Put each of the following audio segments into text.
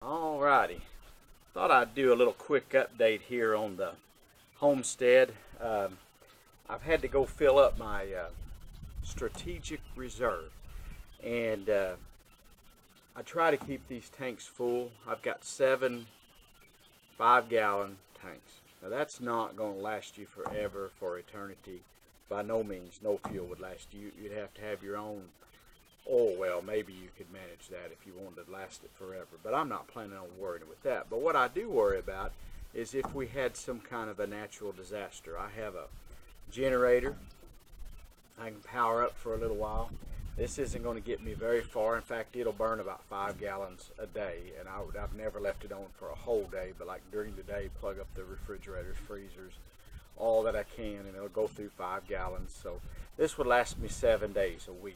Alrighty, thought I'd do a little quick update here on the homestead. I've had to go fill up my strategic reserve, and I try to keep these tanks full. I've got 7 5-gallon tanks. Now that's not going to last you forever, for eternity. By no means, no fuel would last you. You'd have to have your own oil well. Maybe you could manage that if you wanted to last it forever, but I'm not planning on worrying with that. But what I do worry about is if we had some kind of a natural disaster. I have a generator. I can power up for a little while. This isn't going to get me very far. In fact, it'll burn about 5 gallons a day, and I've never left it on for a whole day, but like during the day, plug up the refrigerators, freezers, all that I can, and it'll go through 5 gallons. So this would last me 7 days a week.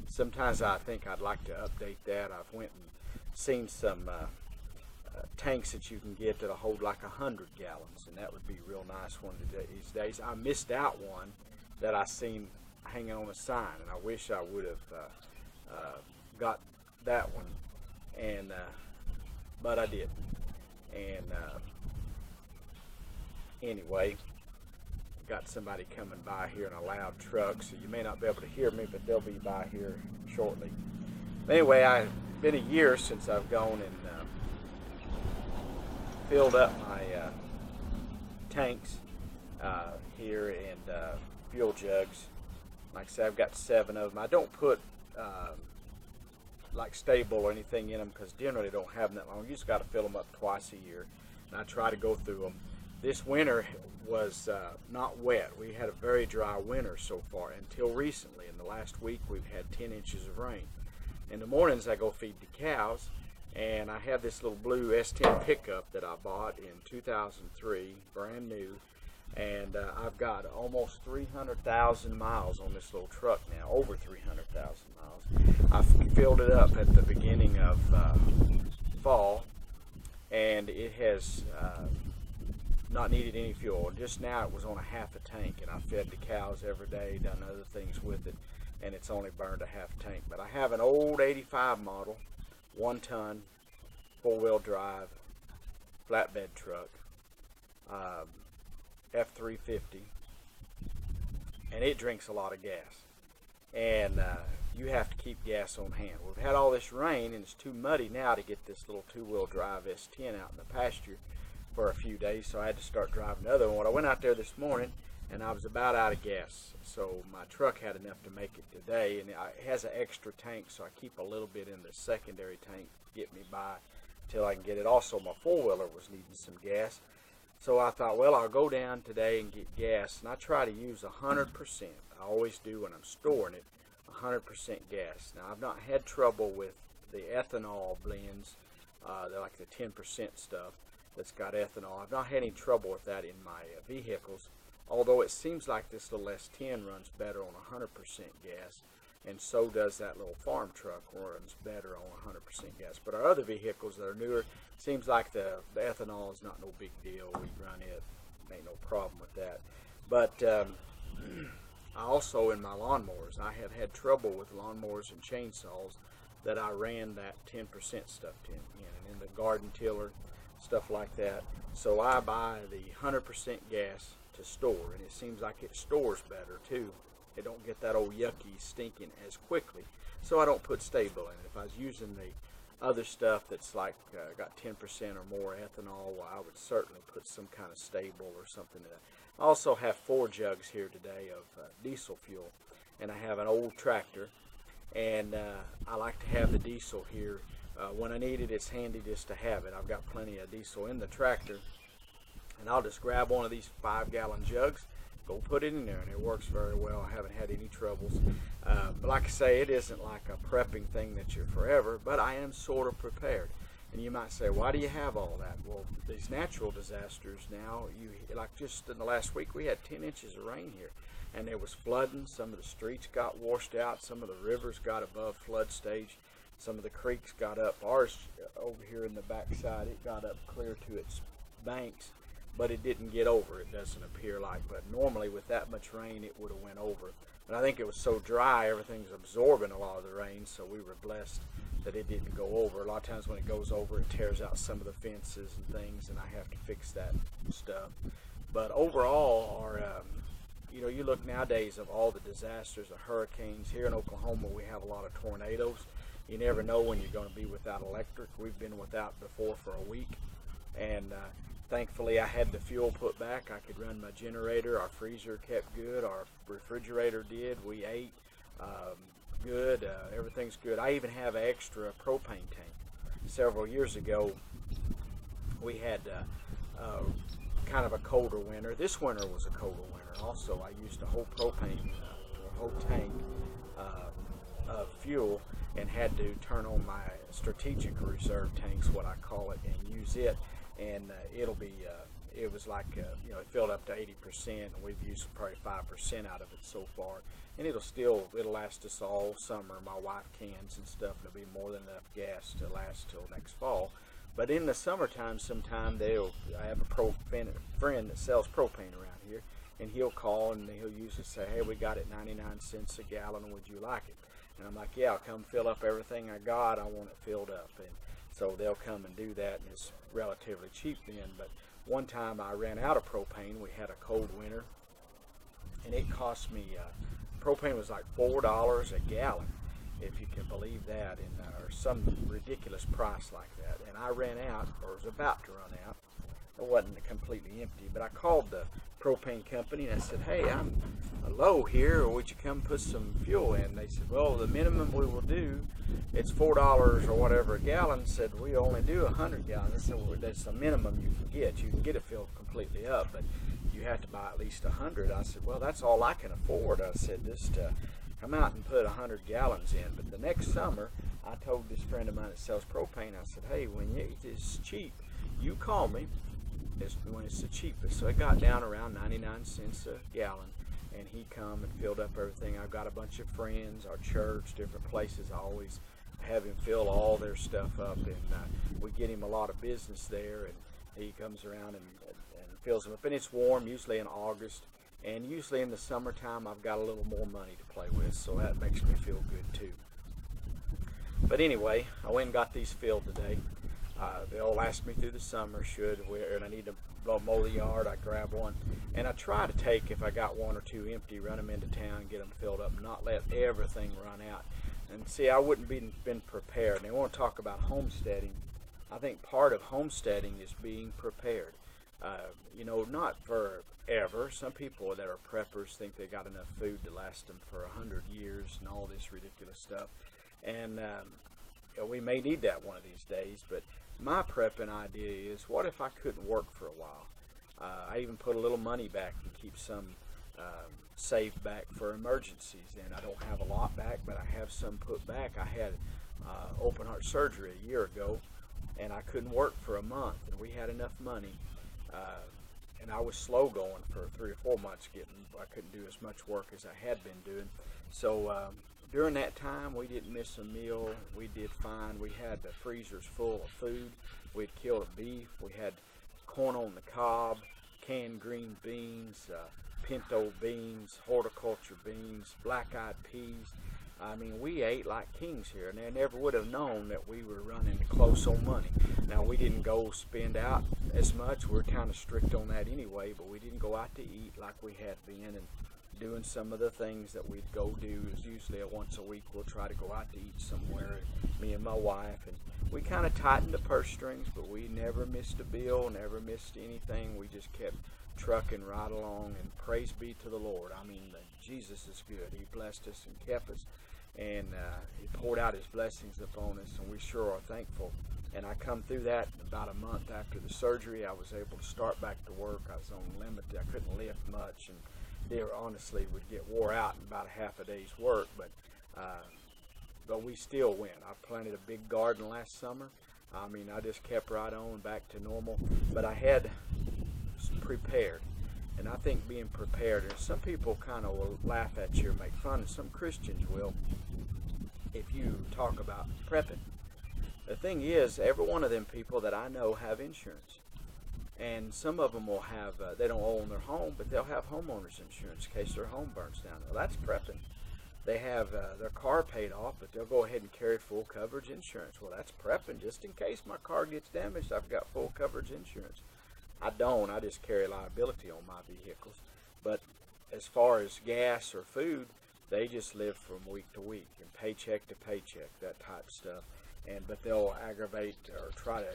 Sometimes I think I'd like to update that. I've went and seen some tanks that you can get that'll hold like 100 gallons, and that would be real nice one of these days. I missed out one that I seen hanging on a sign, and I wish I would have got that one, and but I didn't. And anyway, got somebody coming by here in a loud truck, so you may not be able to hear me, but they'll be by here shortly. Anyway, I've been a year since I've gone and filled up my tanks here, and fuel jugs. Like I said, I've got 7 of them. I don't put like stable or anything in them because generally don't have them that long. You just got to fill them up twice a year, and I try to go through them. This winter was not wet. We had a very dry winter so far until recently. In the last week, we've had 10 inches of rain. In the mornings, I go feed the cows, and I have this little blue S10 pickup that I bought in 2003, brand new, and I've got almost 300,000 miles on this little truck now, over 300,000 miles. I filled it up at the beginning of fall, and it has not needed any fuel. Just now it was on a half a tank, and I fed the cows every day, done other things with it, and it's only burned a half tank. But I have an old 85 model, 1-ton, 4-wheel drive, flatbed truck, F350, and it drinks a lot of gas. And you have to keep gas on hand. We've had all this rain, and it's too muddy now to get this little 2-wheel drive S10 out in the pasture for a few days, so I had to start driving the other one. I went out there this morning, and I was about out of gas, so my truck had enough to make it today, and it has an extra tank, so I keep a little bit in the secondary tank to get me by till I can get it. Also, my 4-wheeler was needing some gas, so I thought, well, I'll go down today and get gas, and I try to use 100%. I always do when I'm storing it, 100% gas. Now, I've not had trouble with the ethanol blends, they're like the 10% stuff that's got ethanol. I've not had any trouble with that in my vehicles, although it seems like this little S10 runs better on 100% gas, and so does that little farm truck, runs better on 100% gas. But our other vehicles that are newer, seems like the ethanol is not no big deal. We run it, ain't no problem with that. But I also, in my lawnmowers, I have had trouble with lawnmowers and chainsaws that I ran that 10% stuff in, and in the garden tiller, stuff like that. So I buy the 100% gas to store, and it seems like it stores better too. It don't get that old yucky stinking as quickly, so I don't put stable in it. If I was using the other stuff that's like got 10% or more ethanol, well, I would certainly put some kind of stable or something in it. I also have 4 jugs here today of diesel fuel, and I have an old tractor, and I like to have the diesel here. When I need it, it's handy just to have it. I've got plenty of diesel in the tractor, and I'll just grab one of these 5-gallon jugs, go put it in there, and it works very well. I haven't had any troubles. But like I say, it isn't like a prepping thing that you're forever, but I am sort of prepared. And you might say, why do you have all that? Well, these natural disasters now, like just in the last week, we had 10 inches of rain here, and there was flooding. Some of the streets got washed out. Some of the rivers got above flood stage. Some of the creeks got up. Ours over here in the backside, it got up clear to its banks, but it didn't get over, it doesn't appear like. But normally with that much rain, it would have went over. But I think it was so dry, everything's absorbing a lot of the rain, so we were blessed that it didn't go over. A lot of times when it goes over, it tears out some of the fences and things, and I have to fix that stuff. But overall, you look nowadays of all the disasters of hurricanes. Here in Oklahoma, we have a lot of tornadoes. You never know when you're going to be without electric. We've been without before for a week, and thankfully I had the fuel put back. I could run my generator. Our freezer kept good. Our refrigerator did. We ate good. Everything's good. I even have an extra propane tank. Several years ago, we had kind of a colder winter. This winter was a colder winter. Also, I used a whole propane, a whole tank of fuel, and had to turn on my strategic reserve tanks, what I call it, and use it. And it was like, it filled up to 80%, and we've used probably 5% out of it so far. And it'll last us all summer. My wife cans and stuff, and it'll be more than enough gas to last till next fall. But in the summertime, sometime I have a friend that sells propane around here, and he'll call and he'll usually say, hey, we got it 99 cents a gallon, would you like it? And I'm like, yeah, I'll come fill up everything I got. I want it filled up. And so they'll come and do that, and it's relatively cheap then. But one time I ran out of propane. We had a cold winter, and it cost me, propane was like $4 a gallon, if you can believe that, or some ridiculous price like that. And I ran out, or was about to run out. It wasn't completely empty, but I called the propane company and I said, hey, I'm low here, or would you come put some fuel in? They said, well, the minimum we will do, it's $4 or whatever a gallon. Said, we only do 100 gallons. I said, well, that's the minimum you can get. You can get it filled completely up, but you have to buy at least 100. I said, well, that's all I can afford. I said, just come out and put 100 gallons in. But the next summer, I told this friend of mine that sells propane, I said, hey, when it's cheap, you call me when it's the cheapest. So it got down around 99 cents a gallon, and he come and filled up everything. I've got a bunch of friends, our church, different places. I always have him fill all their stuff up, and we get him a lot of business there, and he comes around and fills them up. And it's warm, usually in August, and usually in the summertime I've got a little more money to play with, so that makes me feel good too. But anyway, I went and got these filled today. They'll last me through the summer, and I need to mow the yard, I grab one. And I try to take, if I got one or two empty, run them into town, get them filled up, not let everything run out. And see, I wouldn't been prepared. And they want to talk about homesteading. I think part of homesteading is being prepared. Not forever. Some people that are preppers think they got enough food to last them for 100 years and all this ridiculous stuff. And we may need that one of these days, but my prepping idea is, what if I couldn't work for a while? I even put a little money back and keep some saved back for emergencies, and I don't have a lot back, but I have some put back. I had open heart surgery a year ago, and I couldn't work for a month, and we had enough money, and I was slow going for 3 or 4 months. I couldn't do as much work as I had been doing. So during that time, we didn't miss a meal. We did fine. We had the freezers full of food. We'd killed a beef. We had corn on the cob, canned green beans, pinto beans, horticulture beans, black-eyed peas. I mean, we ate like kings here, and they never would have known that we were running close on money. Now, we didn't go spend out as much. We're kind of strict on that anyway, but we didn't go out to eat like we had been, and doing some of the things that we'd go do is usually once a week we'll try to go out to eat somewhere, me and my wife, and we kind of tightened the purse strings, but we never missed a bill, never missed anything. We just kept trucking right along, and praise be to the Lord. I mean, Jesus is good. He blessed us and kept us, and he poured out his blessings upon us, and we sure are thankful. And I come through that about a month after the surgery. I was able to start back to work. I was on limited. I couldn't lift much, and there honestly would get wore out in about a half a day's work, but we still went. I planted a big garden last summer. I mean, I just kept right on back to normal, but I had prepared, and I think being prepared, and some people kind of will laugh at you or make fun, and some Christians will, if you talk about prepping. The thing is, every one of them people that I know have insurance. And some of them will have, they don't own their home, but they'll have homeowners insurance in case their home burns down. Well, that's prepping. they have their car paid off, but they'll go ahead and carry full coverage insurance. Well, that's prepping just in case my car gets damaged. I've got full coverage insurance. I don't. I just carry liability on my vehicles. But as far as gas or food, they just live from week to week and paycheck to paycheck, that type of stuff. But they'll aggravate or try to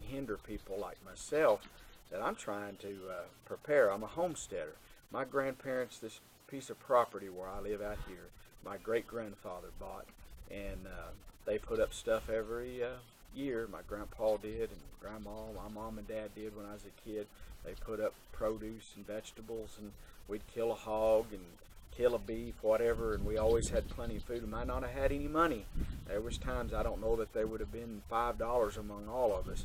hinder people like myself that I'm trying to prepare. I'm a homesteader. My grandparents, this piece of property where I live out here, my great-grandfather bought, and they put up stuff every year. My grandpa did, and grandma, my mom and dad did when I was a kid. They put up produce and vegetables, and we'd kill a hog and kill a beef, whatever, and we always had plenty of food. We might not have had any money. There was times I don't know that there would have been $5 among all of us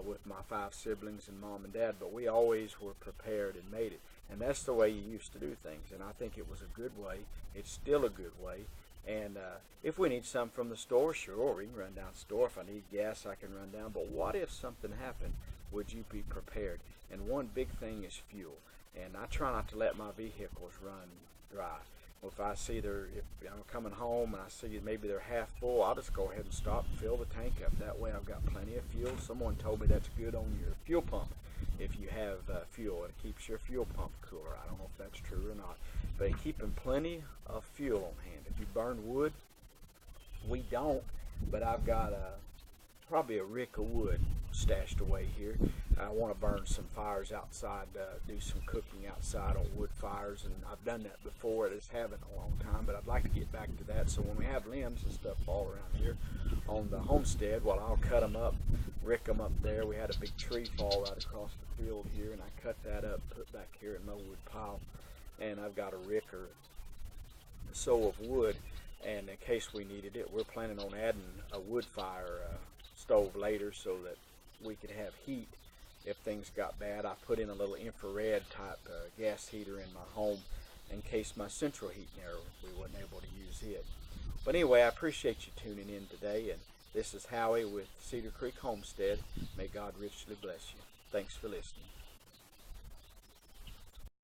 with my 5 siblings and mom and dad, but we always were prepared and made it. And that's the way you used to do things, and I think it was a good way. It's still a good way. And if we need something from the store, sure, we can run down to the store. If I need gas, I can run down. But what if something happened? Would you be prepared? And one big thing is fuel. And I try not to let my vehicles run dry. If I see if I'm coming home and I see maybe they're half full, I'll just go ahead and stop and fill the tank up. That way I've got plenty of fuel. Someone told me that's good on your fuel pump. If you have fuel, it keeps your fuel pump cooler. I don't know if that's true or not. But keeping plenty of fuel on hand. If you burn wood, we don't, but I've got probably a rick of wood stashed away here. I want to burn some fires outside, do some cooking outside on wood fires, and I've done that before. I just haven't in a long time, but I'd like to get back to that. So when we have limbs and stuff fall around here on the homestead, well, I'll cut them up, rick them up there. We had a big tree fall right across the field here, and I cut that up, put back here in my wood pile, and I've got a rick or so of wood, and in case we needed it, we're planning on adding a wood fire stove later so that we could have heat if things got bad. I put in a little infrared type gas heater in my home in case my central heating air, we wasn't able to use it. But anyway, I appreciate you tuning in today, and this is Howie with Cedar Creek Homestead. May God richly bless you. Thanks for listening.